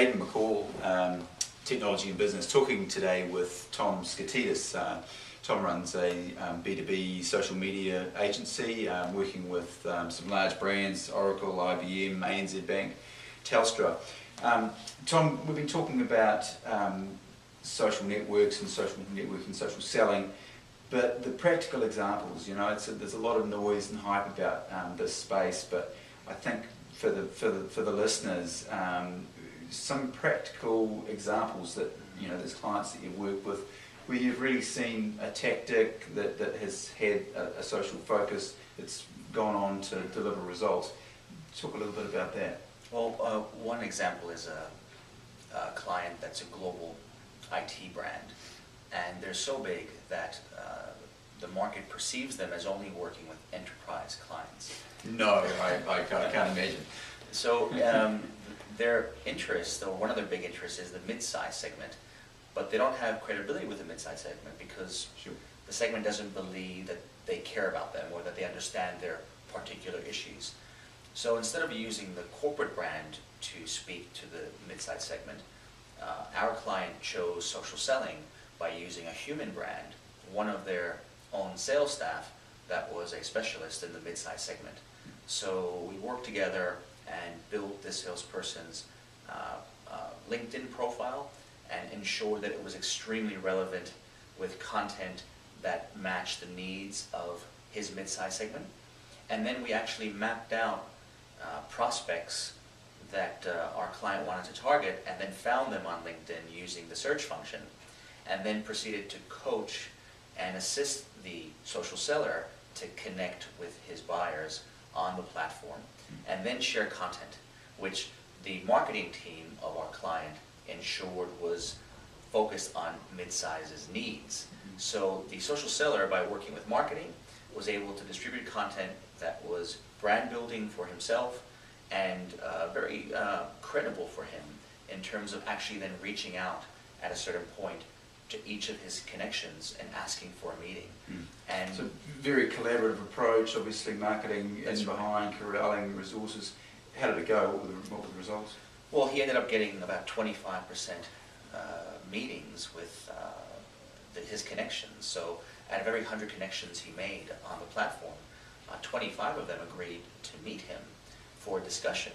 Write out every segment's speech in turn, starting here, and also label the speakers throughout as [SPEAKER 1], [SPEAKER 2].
[SPEAKER 1] Hayden McCall, Technology and Business, talking today with Tom Skotidas. Tom runs a B2B social media agency, working with some large brands, Oracle, IBM, ANZ Bank, Telstra. Tom, we've been talking about social networks and social networking, social selling, but the practical examples, you know, there's a lot of noise and hype about this space, but I think for the listeners, some practical examples that, you know, there's clients that you work with where you've really seen a tactic that has had a social focus that's gone on to deliver results. Talk a little bit about that.
[SPEAKER 2] Well, one example is a client that's a global IT brand, and they're so big that the market perceives them as only working with enterprise clients.
[SPEAKER 1] No, I can't imagine.
[SPEAKER 2] So their interest, or one of their big interests, is the mid-size segment, but they don't have credibility with the mid-size segment because the segment doesn't believe that they care about them or that they understand their particular issues. So instead of using the corporate brand to speak to the mid-size segment, our client chose social selling by using a human brand, one of their own sales staff that was a specialist in the mid-size segment. So we worked together and built this salesperson's LinkedIn profile and ensured that it was extremely relevant with content that matched the needs of his mid-size segment. And then we actually mapped out prospects that our client wanted to target and then found them on LinkedIn using the search function, and then proceeded to coach and assist the social seller to connect with his buyers on the platform, and then share content, which the marketing team of our client ensured was focused on mid-size's needs. So the social seller, by working with marketing, was able to distribute content that was brand building for himself and very credible for him in terms of actually then reaching out at a certain point to each of his connections and asking for a meeting. And
[SPEAKER 1] so very collaborative approach, obviously marketing in
[SPEAKER 2] right.
[SPEAKER 1] behind, corralling resources. How did it go? What were the results?
[SPEAKER 2] Well, he ended up getting about 25% meetings with his connections. So out of every 100 connections he made on the platform, 25 of them agreed to meet him for discussion.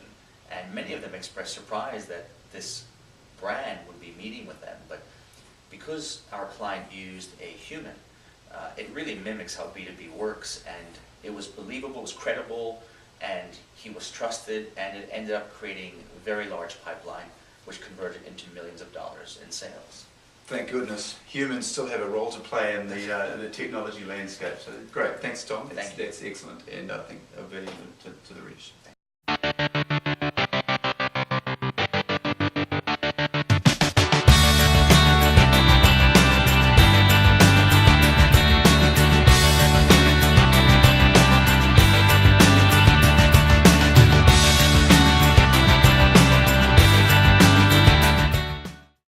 [SPEAKER 2] And many of them expressed surprise that this brand would be meeting with them. But because our client used a human, it really mimics how B2B works, and it was believable, it was credible, and he was trusted, and it ended up creating a very large pipeline which converted into millions of dollars in sales.
[SPEAKER 1] Thank goodness. Humans still have a role to play in the technology landscape. So great. Thanks, Tom. That's excellent, and I think a value to the reach.